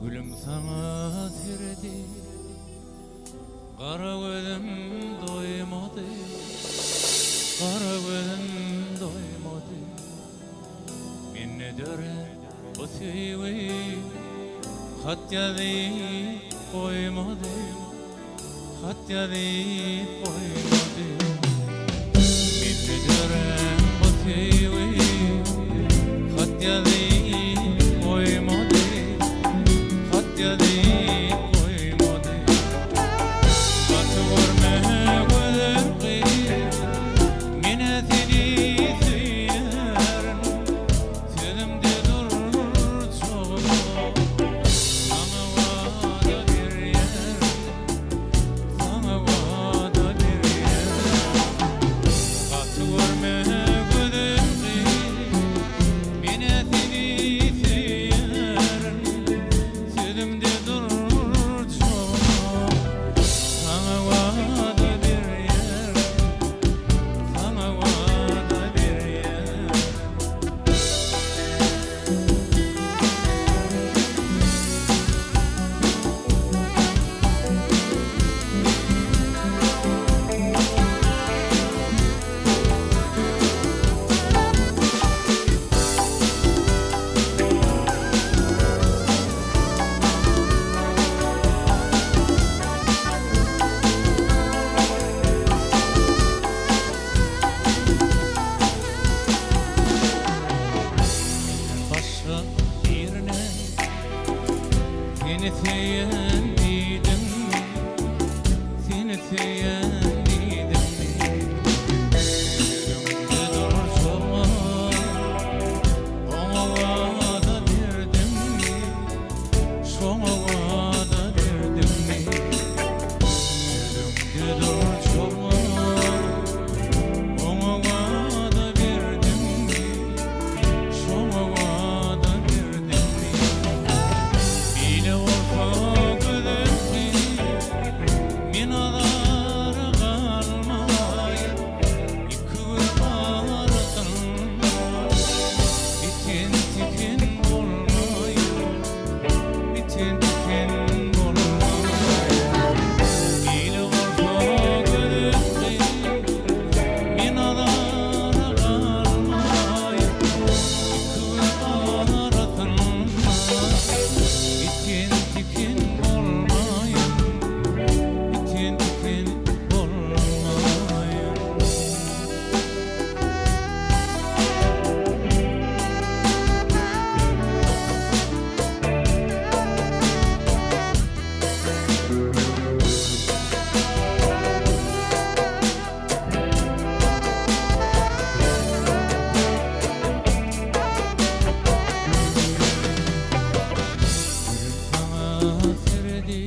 Gülüm sana tiredi, kara gözüm doymadı, kara gözüm doymadı. Minne döre o tüyü, hat yazıp koymadı, hat yazıp koymadı. Minne döre o tüyü, hat yazıp koymadı, hat yazıp koymadı. Batı görme gözüm kıyır, mine seni süyerim. Sözümde dur çok, sana vada bir yer, sana vada bir yer. Batı görme gözüm kıyır, mine seni süyerim. Sözümde dur çok, sana vada bir yer, sana vada bir yer. Başka birine seni sevdiydim, seni sevdiydim. Yüzümde dur çok, ona vada verdim, şuna vada verdim. Yüzümde dur çok, ona vada verdim, şuna vada verdim. Bile olsa gözümsün, minalar kalmayır. İki göz arasında bitin tikin olmayır, bitin tikin olmayır. Bile olsa gözümsün, minalar kalmayır. İki göz arasında bitin tikin olmayır, bitin tikin olmayır. Sana serdi,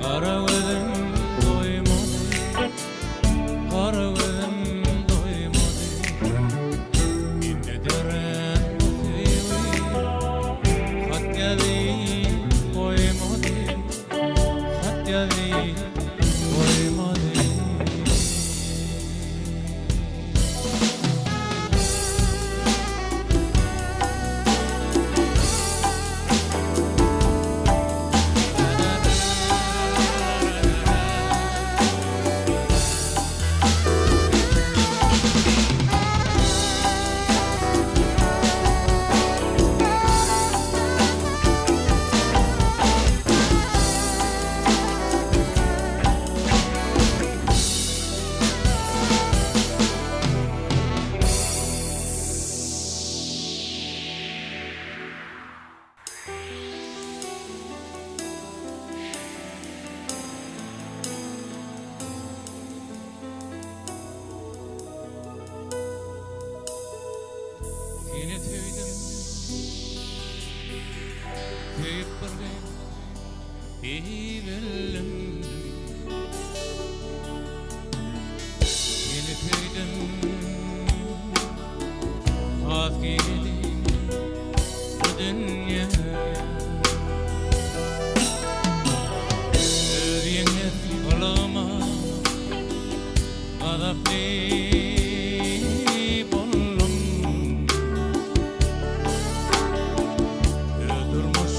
kara gözüm doymadı, kara gözüm doymadı. Minne döre o tüyü, hat yazıp koymadı, hat yazıp koymadı. Seni sevdim, sevip bildim. Seni sevdim, vazgeçtim bu dünyaya. Özgenge olama, azaplı buldum. Öldürmüş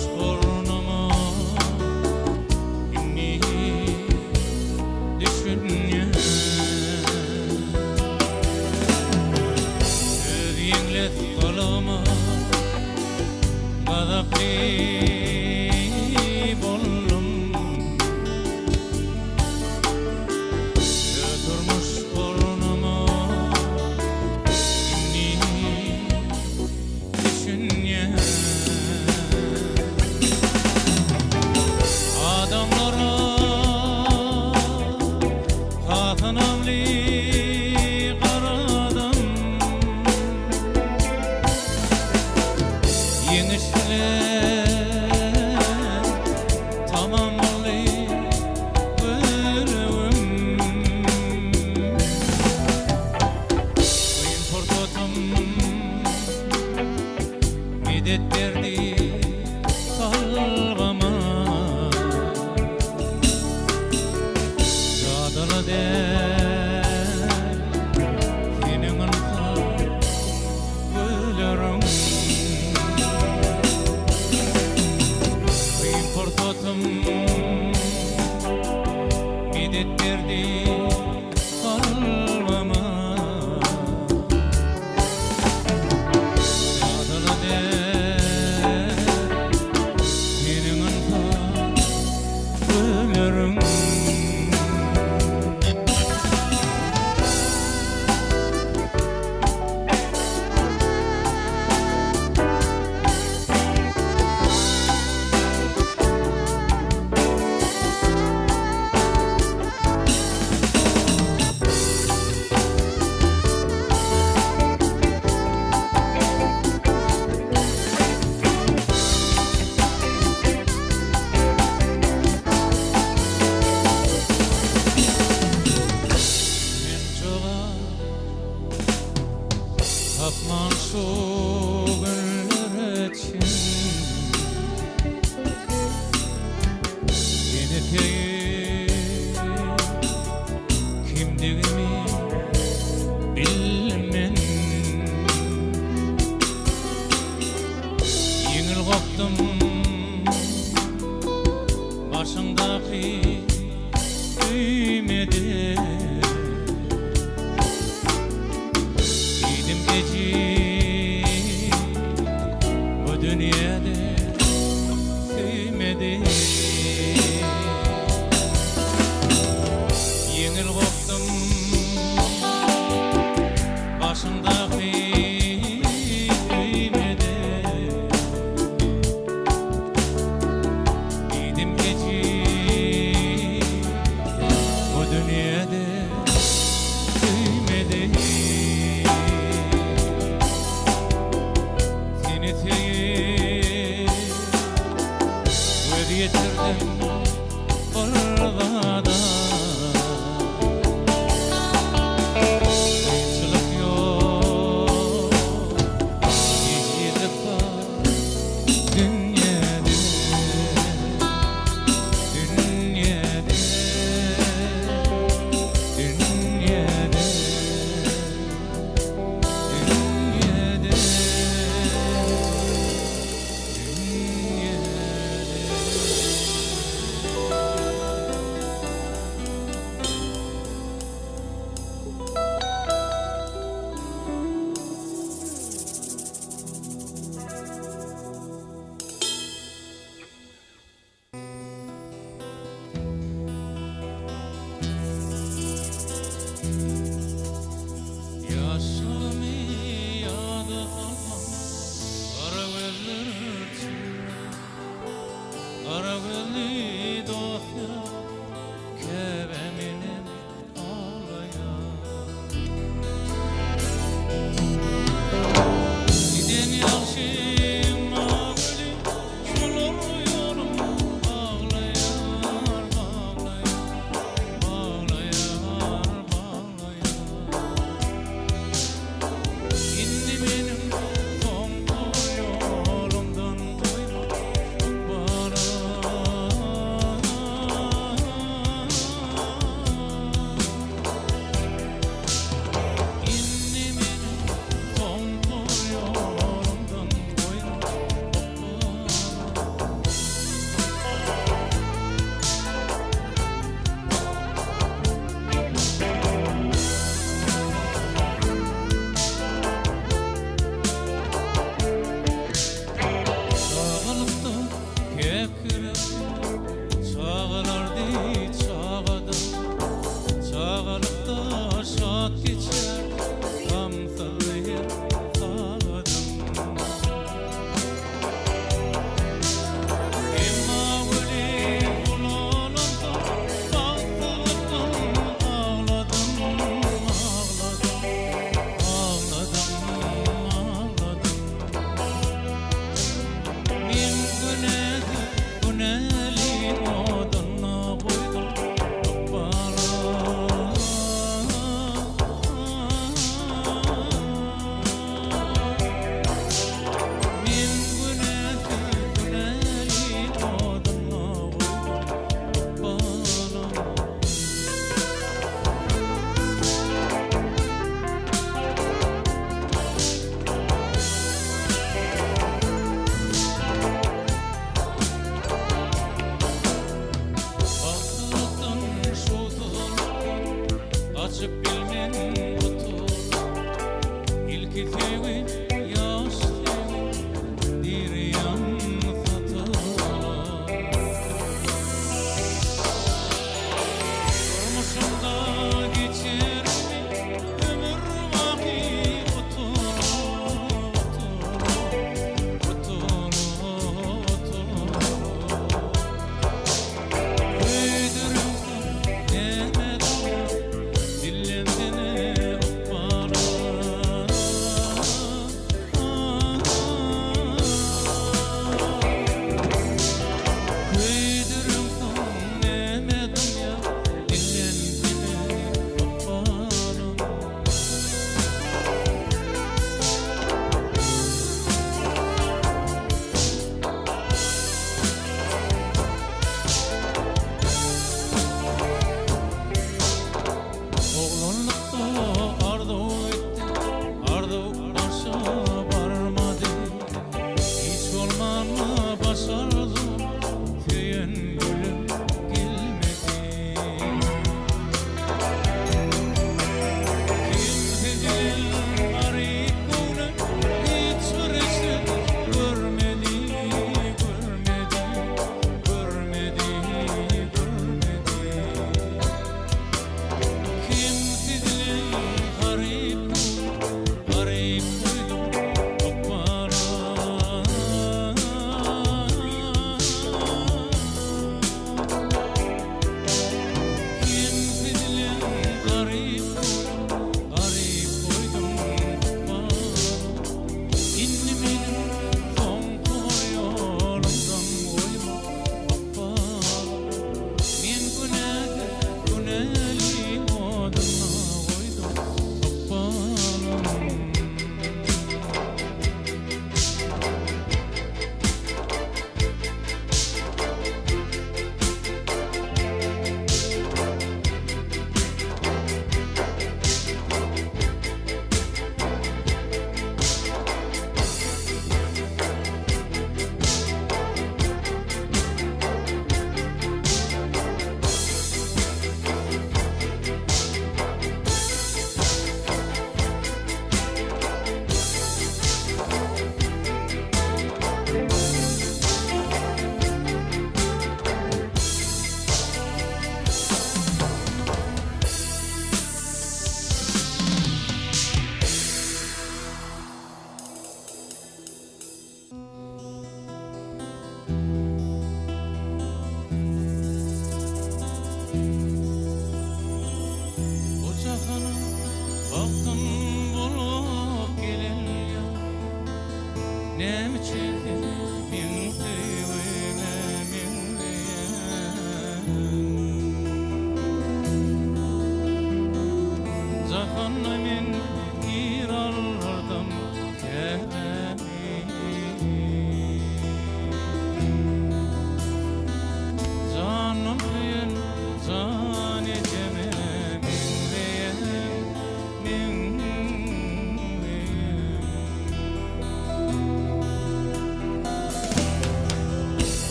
Medetlerdi kalbama Zadana der Senin anka Gülürüm Importotum Medetlerdi kalbama Tapman şu günler için Seni teyip kimliğimi bilmen Yengil koptum başındaki düğmede Geci bu dünyada sevmedim Yengil koptum başımdaki düğmede Giydim geci bu dünyada sevmedim Seni sevmedim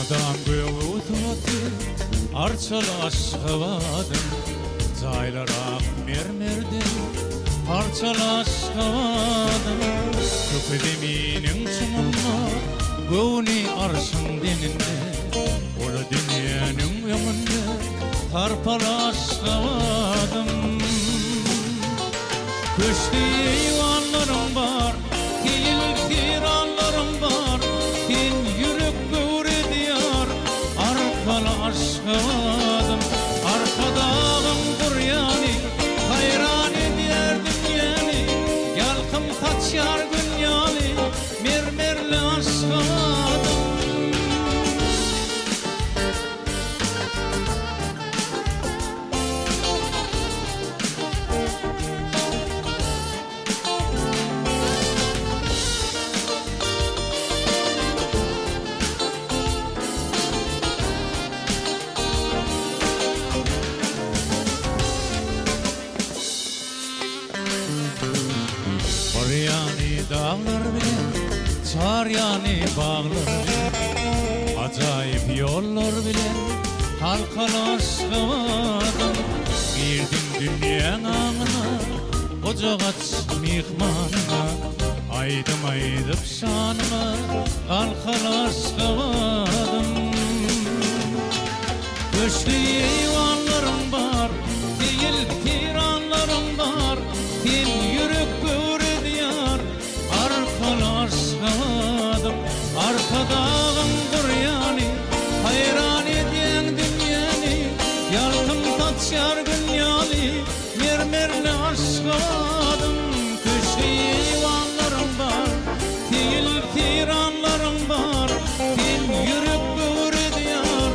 Arkadan göğütütü arçalaş havadım Zaylarak mermerden parçalaş havadım Köpedeminin çumunda göğüni arşın deninde Ola dünyanın yamında tarpalaş havadım Köşkü eyvanlarım var, değil tiranlarım var Din yürek göğre diyar, arkalı aşkıvadım Arkadağım kuryani, hayran ederdim yani Yalkım taçyar günyali, mermerli aşkıvadım Yani dağlar bile, çar yani bağlar bile Acayip yollar bile, halkalar aşkıvadım Girdim dünyanın ağına, ocağaç mihmanına Aydım şanıma, halkalar aşkıvadım Köşkü eyvanlarım var, değil tiranlarım var Din yürek göğre diyar, arkalı aşkıvadım Arkadağım kuryani, hayran eden dünyani Yalkım taçyar günyali, mermerli aşkıvadım Köşkü eyvanlarım var, değil tiranlarım var Din yürek göğre diyar,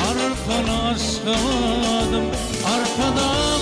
arkalı aşkıvadım Arkadağım